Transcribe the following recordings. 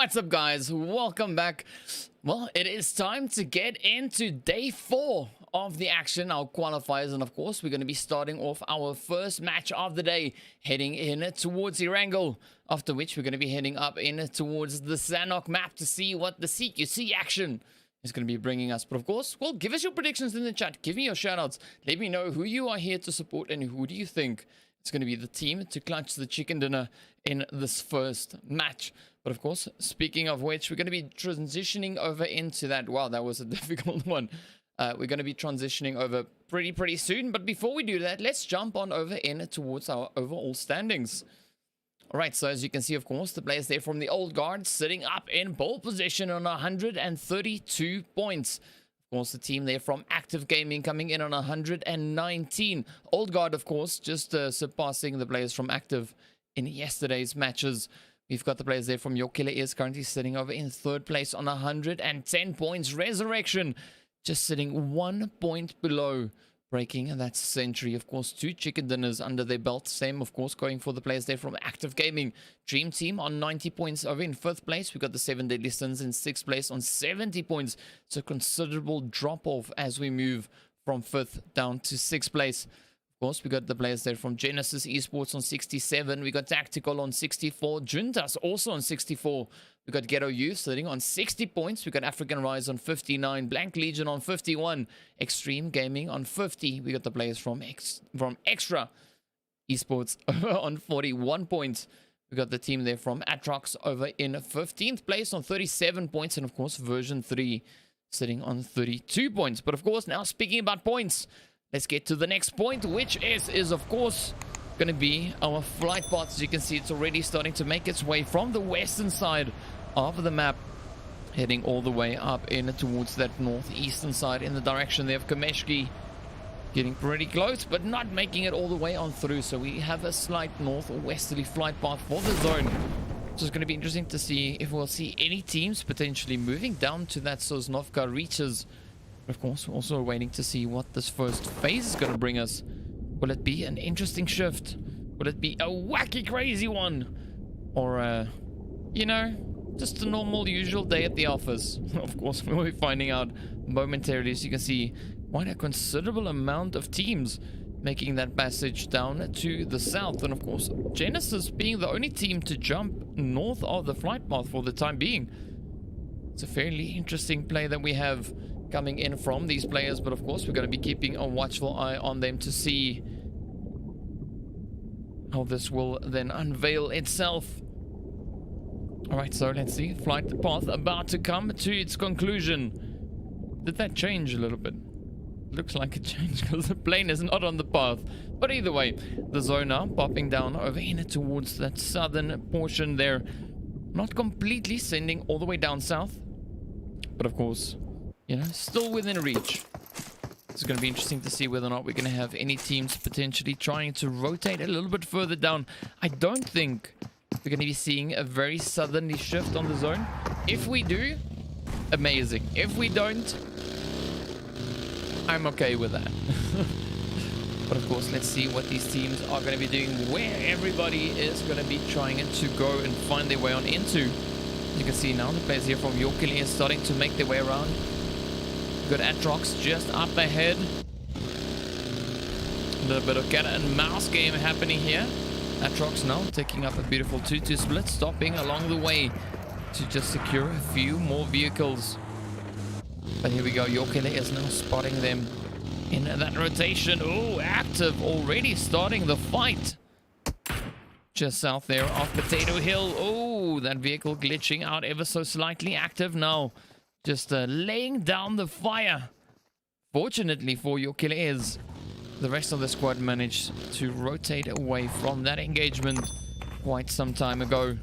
What's up, guys? Welcome back. Well, it is time to get into day 4 of the action, our qualifiers, and of course we're going to be starting off our first match of the day, heading in towards Erangel, after which we're going to be heading up in towards the Sanok map to see what the CQC action is going to be bringing us. But of course, well, give us your predictions in the chat, give me your shoutouts, let me know who you are here to support and who do you think it's going to be the team to clutch the chicken dinner in this first match. But of course, speaking of which, we're going to be transitioning over into that. Wow, that was a difficult one. We're going to be transitioning over pretty soon. But before we do that, let's jump on over in towards our overall standings. All right, so as you can see, of course, the players there from the Old Guard sitting up in pole position on 132 points. Of course, the team there from Active Gaming coming in on 119. Old Guard, of course, just surpassing the players from Active in yesterday's matches. We've got the players there from Your Killer Is currently sitting over in 3rd place on 110 points. Resurrection just sitting 1 point below, breaking that century. Of course, 2 chicken dinners under their belt. Same, of course, going for the players there from Active Gaming. Dream Team on 90 points over in 5th place. We've got the 7 Deadly Sins in 6th place on 70 points. So considerable drop-off as we move from 5th down to 6th place. Of course, we got the players there from Genesis eSports on 67. We got Tactical on 64. Juntas also on 64. We got Ghetto Youth sitting on 60 points. We got African Rise on 59. Blank Legion on 51. Extreme Gaming on 50. We got the players from Extra eSports on 41 points. We got the team there from ATROX over in 15th place on 37 points. And of course, version 3 sitting on 32 points. But of course, now speaking about points, let's get to the next point, which is of course going to be our flight path. As you can see, it's already starting to make its way from the western side of the map, heading all the way up in towards that northeastern side in the direction there of Kameshki. Getting pretty close, but not making it all the way on through. So we have a slight northwesterly flight path for the zone. So it's going to be interesting to see if we'll see any teams potentially moving down to that Sosnovka reaches. Of course, we're also waiting to see what this first phase is going to bring us. Will it be an interesting shift? Will it be a wacky, crazy one? Or, you know, just a normal, usual day at the office? Of course, we'll be finding out momentarily. As you can see, quite a considerable amount of teams making that passage down to the south. And of course, Genesis being the only team to jump north of the flight path for the time being. It's a fairly interesting play that we have coming in from these players, but of course we're going to be keeping a watchful eye on them to see how this will then unveil itself. All right, so let's see. Flight path about to come to its conclusion. Did that change a little bit? Looks like it changed because the plane is not on the path. But either way, the zone now popping down over in towards that southern portion there. Not completely sending all the way down south, but of course, you know, still within reach. It's going to be interesting to see whether or not we're going to have any teams potentially trying to rotate a little bit further down. I don't think we're going to be seeing a very southerly shift on the zone. If we do, amazing. If we don't, I'm okay with that. But of course, let's see what these teams are going to be doing, where everybody is going to be trying to go and find their way on into. You can see now the players here from Your Killer is starting to make their way around. We've got ATROX just up ahead. A little bit of cat and mouse game happening here. ATROX now taking up a beautiful 2-2 split, stopping along the way to just secure a few more vehicles. But here we go. Your Killer is now spotting them in that rotation. Oh, Active already starting the fight. Just south there of Potato Hill. Oh, that vehicle glitching out ever so slightly. Active now just laying down the fire. Fortunately for Your Killer Is, the rest of the squad managed to rotate away from that engagement quite some time ago.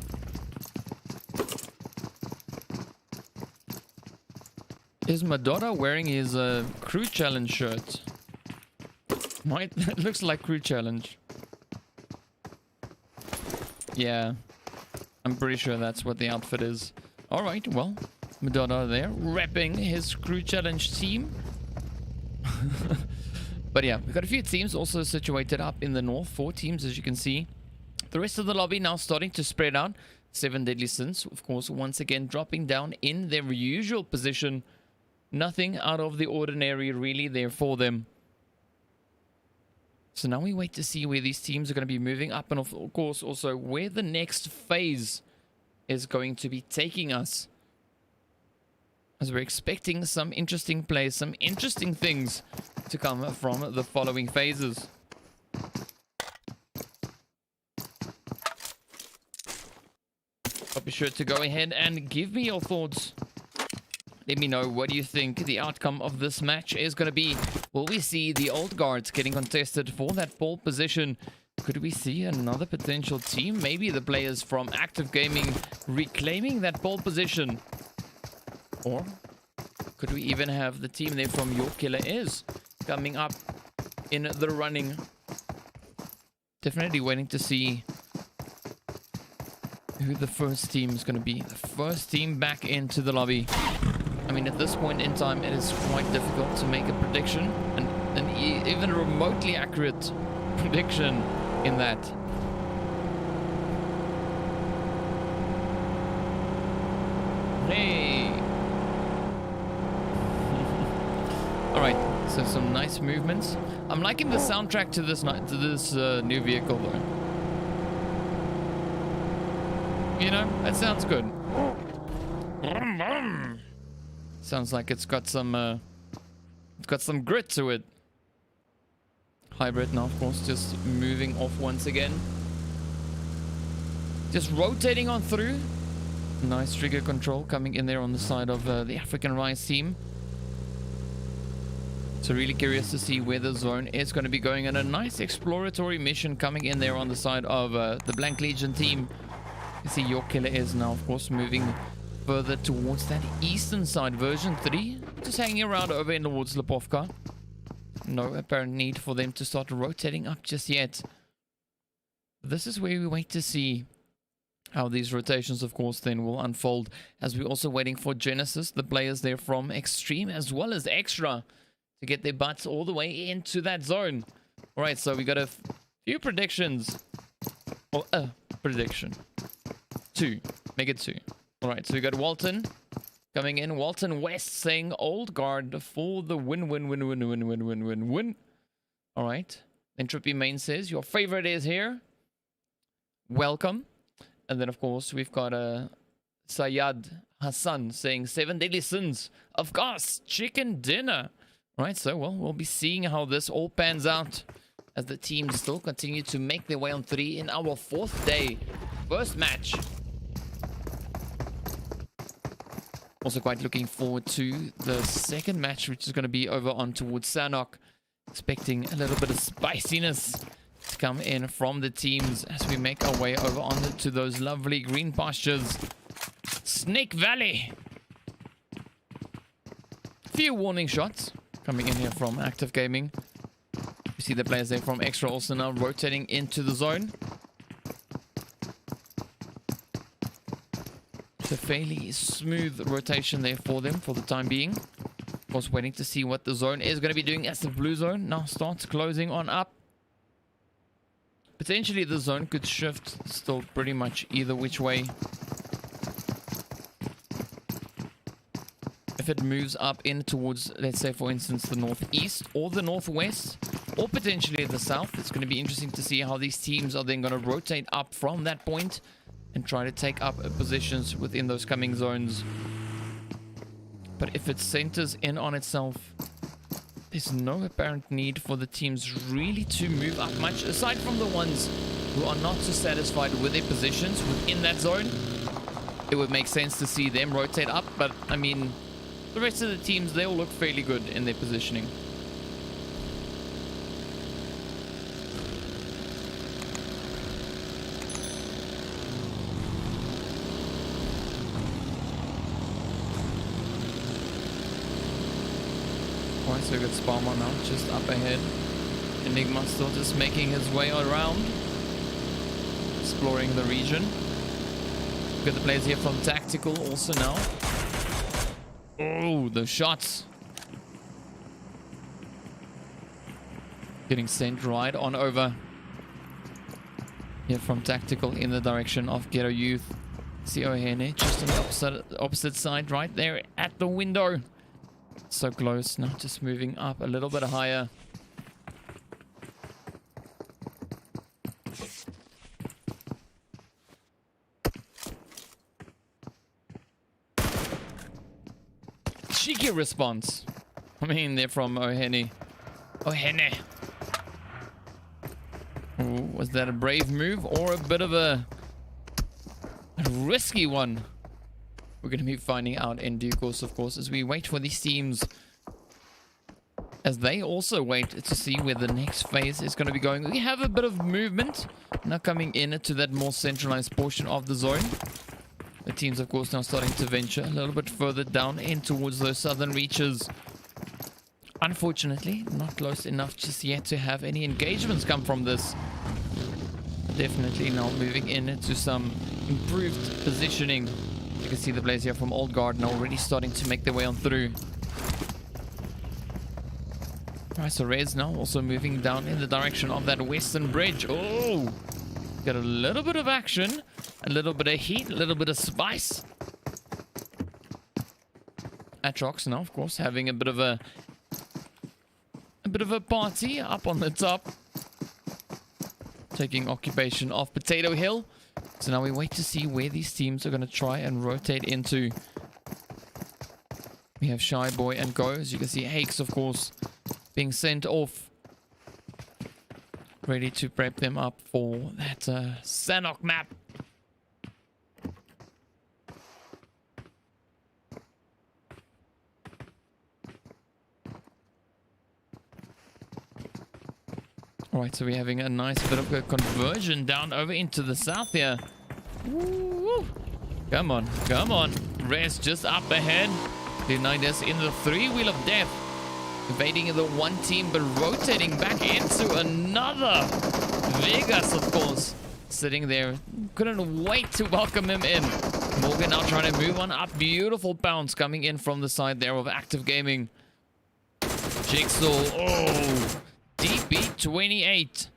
Is Madonna wearing his crew challenge shirt? It looks like crew challenge. Yeah, I'm pretty sure that's what the outfit is. All right, well, Madonna there repping his crew challenge team. But yeah, we've got a few teams also situated up in the north. 4 teams, as you can see. The rest of the lobby now starting to spread out. Seven Deadly Sins, of course, once again dropping down in their usual position. Nothing out of the ordinary really there for them. So now we wait to see where these teams are going to be moving up, and of course also where the next phase is going to be taking us. As we're expecting some interesting plays, some interesting things to come from the following phases. But be sure to go ahead and give me your thoughts. Let me know, what do you think the outcome of this match is going to be? Will we see the old guards getting contested for that pole position? Could we see another potential team? Maybe the players from Active Gaming reclaiming that pole position? Or could we even have the team there from Your Killer Is coming up in the running? Definitely waiting to see who the first team is going to be. The first team back into the lobby. I mean, at this point in time, it is quite difficult to make a prediction, and even a remotely accurate prediction in that. Hey! Alright, so some nice movements. I'm liking the soundtrack to this new vehicle though. You know, that sounds good. Sounds like it's got some grit to it. Hybrid now, of course, just moving off once again. Just rotating on through. Nice trigger control coming in there on the side of the African Rise team. So really curious to see where the zone is going to be going, and a nice exploratory mission coming in there on the side of the Blank Legion team. You see Your Killer Is now, of course, moving further towards that eastern side. Version 3 just hanging around over in towards Lipovka. No apparent need for them to start rotating up just yet. This is where we wait to see how these rotations, of course, then will unfold, as we're also waiting for Genesis, the players there from Extreme as well as Extra, to get their butts all the way into that zone. All right, so we got a few predictions. Or a prediction. 2. Make it 2. All right, so we got Walton coming in. Walton West saying old guard for the win. All right. Then Trippy Main says your favorite is here. Welcome. And then, of course, we've got Sayad Hassan saying 7 Deadly Sins. Of course, chicken dinner. All right, so, well, we'll be seeing how this all pans out as the teams still continue to make their way on 3 in our 4th day. First match. Also quite looking forward to the second match, which is going to be over on towards Sanok. Expecting a little bit of spiciness to come in from the teams as we make our way over on to those lovely green pastures. Snake Valley. Few warning shots coming in here from Active Gaming. We see the players there from Extra also now rotating into the zone. A fairly smooth rotation there for them for the time being. Of course, waiting to see what the zone is going to be doing as the blue zone now starts closing on up. Potentially the zone could shift still pretty much either which way. If it moves up in towards, let's say for instance, the northeast or the northwest, or potentially the south, it's going to be interesting to see how these teams are then going to rotate up from that point and try to take up positions within those coming zones. But if it centers in on itself, there's no apparent need for the teams really to move up much, aside from the ones who are not so satisfied with their positions within that zone. It would make sense to see them rotate up, but I mean, the rest of the teams, they all look fairly good in their positioning. Alright, so we got Sparma now, just up ahead. Enigma still just making his way around, exploring the region. We've got the players here from Tactical also now. Oh, the shots. Getting sent right on over here from Tactical in the direction of Ghetto Youth. See O'Hene just on the opposite side right there at the window. So close. Now just moving up a little bit higher. Cheeky response. I mean, they're from O'Hene. O'Hene. Ooh, was that a brave move or a bit of a risky one? We're going to be finding out in due course, of course, as we wait for these teams. As they also wait to see where the next phase is going to be going. We have a bit of movement now coming in to that more centralized portion of the zone. The teams, of course, now starting to venture a little bit further down in towards those southern reaches. Unfortunately, not close enough just yet to have any engagements come from this. Definitely now moving into some improved positioning. You can see the players here from Old Guard now already starting to make their way on through. Alright, so Rez now also moving down in the direction of that western bridge. Oh! Got a little bit of action. A little bit of heat, a little bit of spice. ATROX now, of course, having a bit of a party up on the top. Taking occupation of Potato Hill. So now we wait to see where these teams are going to try and rotate into. We have Shy Boy and Go. As you can see, Hakes, of course, being sent off. Ready to prep them up for that Sanok map. Alright, so we're having a nice bit of a conversion down over into the south here. Woo! Come on, come on. Rez just up ahead. Leonidas in the three-wheel of death. Evading the one team, but rotating back into another. Vegas, of course, sitting there. Couldn't wait to welcome him in. Morgan now trying to move on up. Beautiful bounce coming in from the side there of Active Gaming. Jigsaw. Oh! DB28.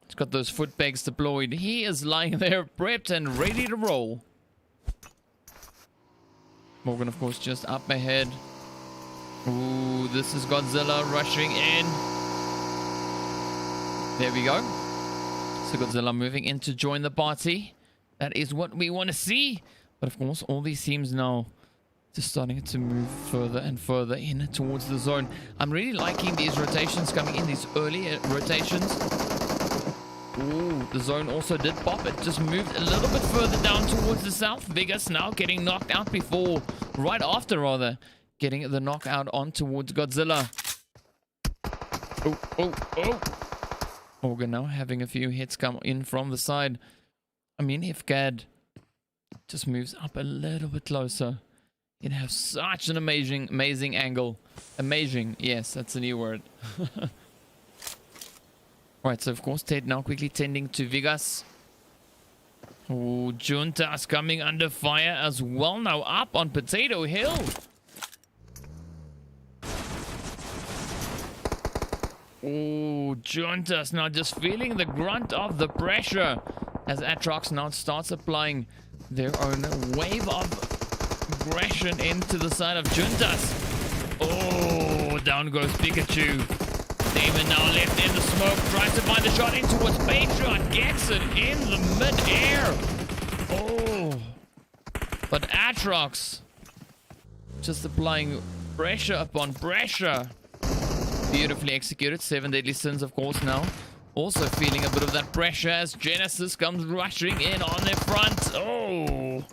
He's got those foot pegs deployed. He is lying there prepped and ready to roll. Morgan, of course, just up ahead. Ooh, this is Godzilla rushing in. There we go. So Godzilla moving in to join the party. That is what we want to see. But of course, all these teams now just starting to move further and further in towards the zone. I'm really liking these rotations coming in, these early rotations. Ooh, the zone also did pop. It just moved a little bit further down towards the south. Vegas now getting knocked out before, right after rather, getting the knockout on towards Godzilla. Oh, oh, oh. Morgan now having a few hits come in from the side. I mean, if Gad just moves up a little bit closer, it has such an amazing angle. Amazing. Yes, that's a new word. Right, so of course, Ted now quickly tending to Vegas. Oh, Juntas coming under fire as well now up on Potato Hill. Oh, Juntas now just feeling the grunt of the pressure as ATROX now starts applying their own wave of aggression into the side of Juntas. Oh, down goes Pikachu. Damon now left in the smoke, tries to find the shot in towards Bayshot, gets it in the mid-air. Oh, but ATROX just applying pressure upon pressure. Beautifully executed. 7 Deadly Sins, of course, now also feeling a bit of that pressure as Genesis comes rushing in on their front. Oh,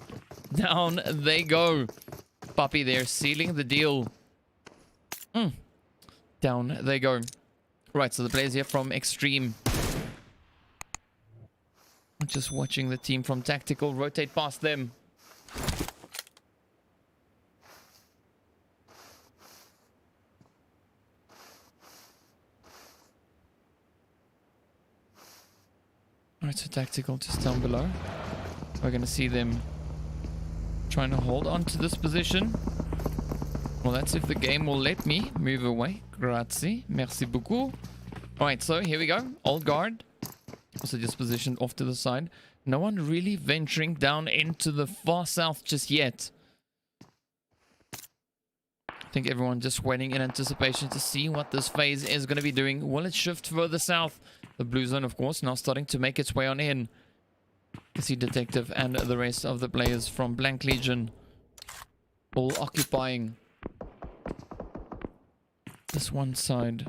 down they go. Puppy there sealing the deal. Down they go. Right, so the players here from Extreme. Just watching the team from Tactical rotate past them. Alright, so Tactical just down below. We're going to see them trying to hold on to this position. Well, that's if the game will let me move away. Grazie. Merci beaucoup. Alright, so here we go. Old Guard. Also just positioned off to the side. No one really venturing down into the far south just yet. I think everyone just waiting in anticipation to see what this phase is going to be doing. Will it shift further south? The blue zone, of course, now starting to make its way on in. You see Detective and the rest of the players from Blank Legion all occupying this one side.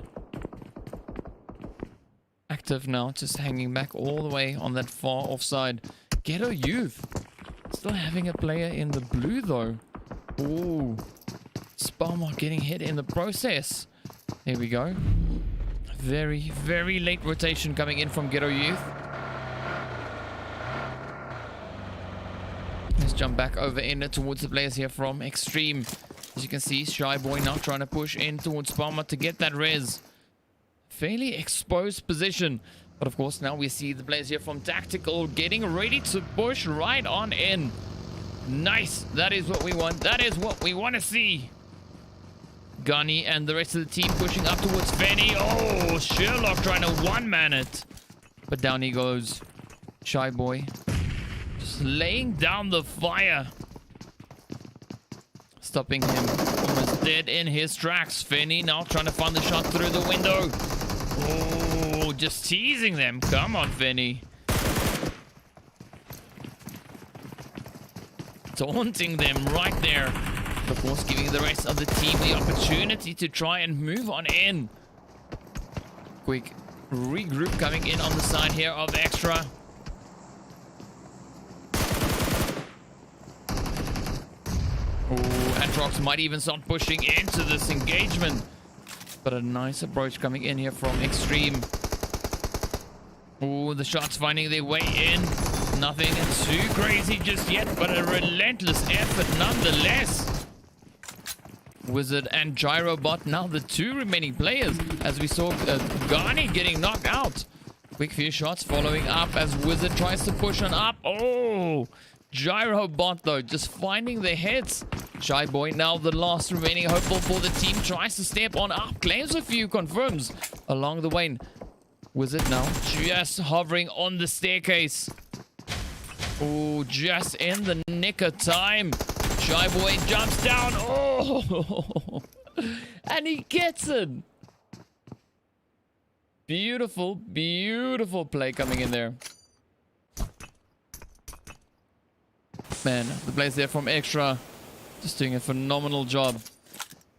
Active now, just hanging back all the way on that far offside. Ghetto Youth still having a player in the blue though. Ooh, Sparmark getting hit in the process. There we go. Very, very late rotation coming in from Ghetto Youth. Let's jump back over in towards the players here from Extreme. As you can see, Shy Boy now trying to push in towards Sparmark to get that res. Fairly exposed position. But of course, now we see the players here from Tactical getting ready to push right on in. Nice. That is what we want. That is what we want to see. Gunny and the rest of the team pushing up towards Fenny. Oh, Sherlock trying to one-man it. But down he goes. Shy Boy just laying down the fire. Stopping him. Almost dead in his tracks. Fenny now trying to find the shot through the window. Oh, just teasing them. Come on, Fenny. Taunting them right there. Of course, giving the rest of the team the opportunity to try and move on in. Quick regroup coming in on the side here of Extra. Oh, ATROX might even start pushing into this engagement. But a nice approach coming in here from Extreme. Oh, the shots finding their way in. Nothing too crazy just yet, but a relentless effort nonetheless. Wizard and Gyrobot, now the two remaining players, as we saw Ghani getting knocked out. Quick few shots following up as Wizard tries to push on up. Oh, Gyrobot though, just finding the hits. Shy Boy, now the last remaining hopeful for the team, tries to step on up, claims a few, confirms along the way. Wizard now just hovering on the staircase. Oh, just in the nick of time. Shy Boy jumps down. Oh, and he gets it. Beautiful, beautiful play coming in there. Man, the players there from Extra just doing a phenomenal job.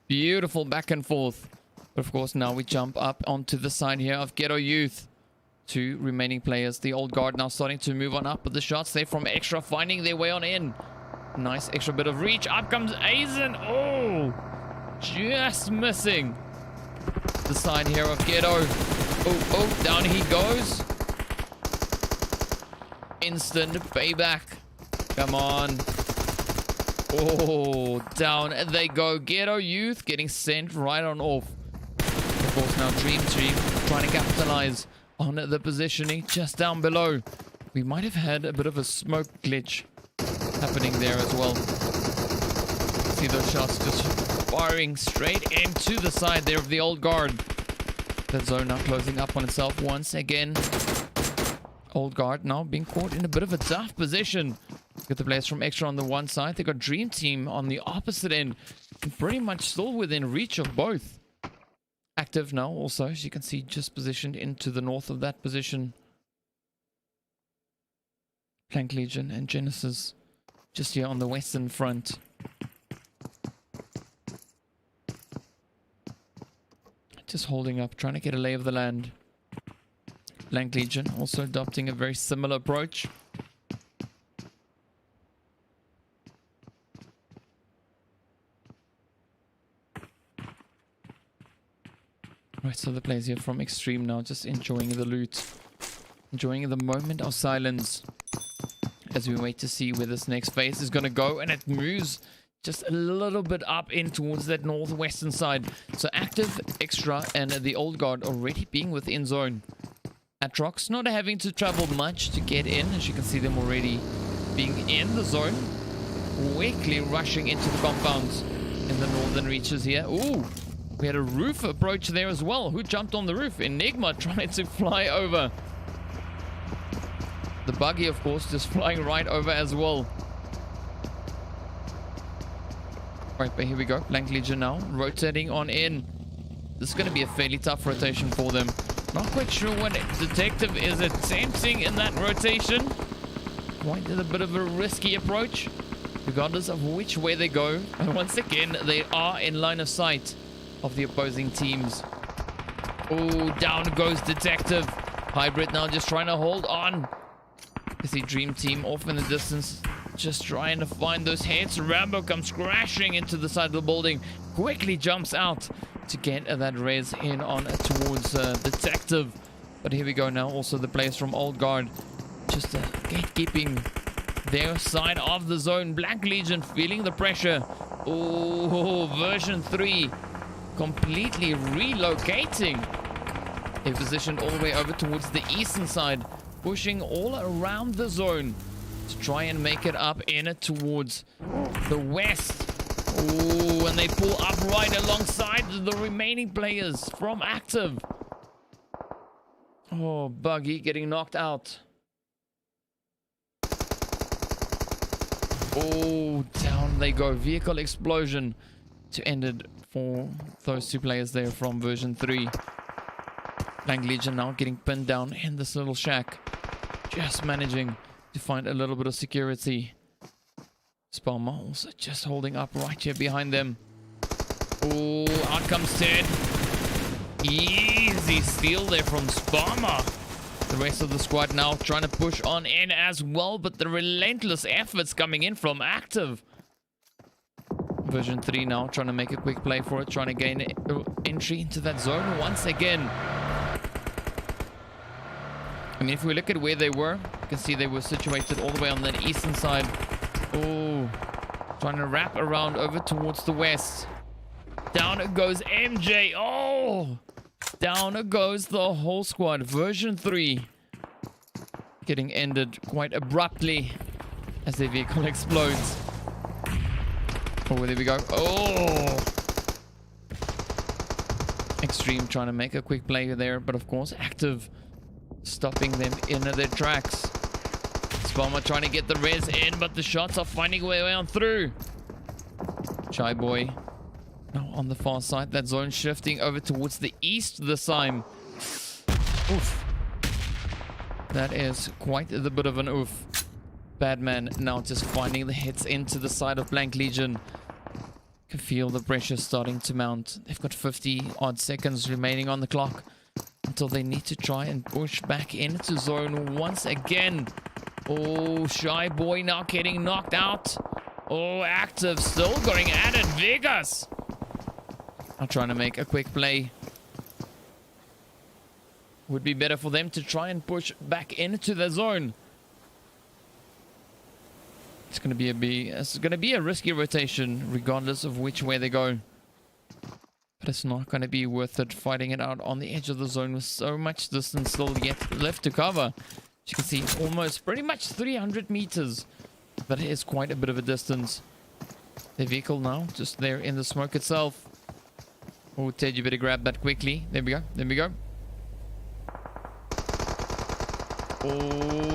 Beautiful back and forth. But of course, now we jump up onto the side here of Ghetto Youth. Two remaining players. The old guard now starting to move on up with the shots there from Extra, finding their way on in. Nice extra bit of reach. Up comes Aizen. Oh, just missing the side here of Ghetto. Oh, down he goes. Instant payback. Come on. Oh, down they go. Ghetto Youth getting sent right on off. Of course, now Dream Team trying to capitalize on the positioning just down below. We might have had a bit of a smoke glitch happening there as well. See those shots just firing straight into the side there of the old guard. That zone now closing up on itself once again. Old guard now being caught in a bit of a tough position. Got the players from Extra on the one side. They got Dream Team on the opposite end. And pretty much still within reach of both. Active now also, as you can see, just positioned into the north of that position. Blank Legion and Genesis just here on the western front. Just holding up, trying to get a lay of the land. Blank Legion also adopting a very similar approach. Right, so the players here from Extreme now just enjoying the loot. Enjoying the moment of silence. As we wait to see where this next phase is going to go. And it moves just a little bit up in towards that northwestern side. So Active, Extra, and the old guard already being within zone. ATROX not having to travel much to get in. As you can see them already being in the zone. Quickly rushing into the compounds in the northern reaches here. Ooh, we had a roof approach there as well. Who jumped on the roof? Enigma trying to fly over. The buggy, of course, just flying right over as well. Right, but here we go. Blank Legion now rotating on in. This is going to be a fairly tough rotation for them. Not quite sure what Detective is attempting in that rotation. Quite a bit of a risky approach, regardless of which way they go. And once again, they are in line of sight of the opposing teams. Oh, down goes Detective. Hybrid now just trying to hold on. You see Dream Team off in the distance, just trying to find those hits. Rambo comes crashing into the side of the building, quickly jumps out to get that res in on towards Detective. But here we go now. Also the players from Old Guard just gatekeeping their side of the zone. Blank Legion feeling the pressure. Oh, version 3 completely relocating. They positioned all the way over towards the eastern side, pushing all around the zone to try and make it up in towards the west. Oh, and they pull up right alongside the remaining players from Active. Oh, Buggy getting knocked out. Oh, down they go. Vehicle explosion to end it for those two players there from version 3. Blank Legion now getting pinned down in this little shack. Just managing to find a little bit of security. Sparma also just holding up right here behind them. Oh, out comes Ted. Easy steal there from Sparma. The rest of the squad now trying to push on in as well, but the relentless efforts coming in from Active. Version 3 now trying to make a quick play for it, trying to gain entry into that zone once again. I mean, if we look at where they were, you can see they were situated all the way on the eastern side. Oh, trying to wrap around over towards the west. Down it goes MJ. Oh, down it goes the whole squad. Version 3 getting ended quite abruptly as their vehicle explodes. Oh, there we go. Oh, Extreme trying to make a quick play there, but of course Active stopping them in their tracks. Bomber trying to get the res in, but the shots are finding their way on through. Shy Boy now on the far side. That zone shifting over towards the east this time. Oof. That is quite a bit of an oof. Badman now just finding the hits into the side of Blank Legion. Can feel the pressure starting to mount. They've got 50 odd seconds remaining on the clock until they need to try and push back into zone once again. Oh, Shy Boy now getting knocked out. Oh, Active still going at it. Vegas now trying to make a quick play. Would be better for them to try and push back into the zone. It's going to be a risky rotation regardless of which way they go. But it's not going to be worth it fighting it out on the edge of the zone with so much distance still yet left to cover. As you can see, almost pretty much 300 meters. That is quite a bit of a distance. The vehicle now just there in the smoke itself. Oh, Ted, you better grab that quickly. There we go. There we go. Oh,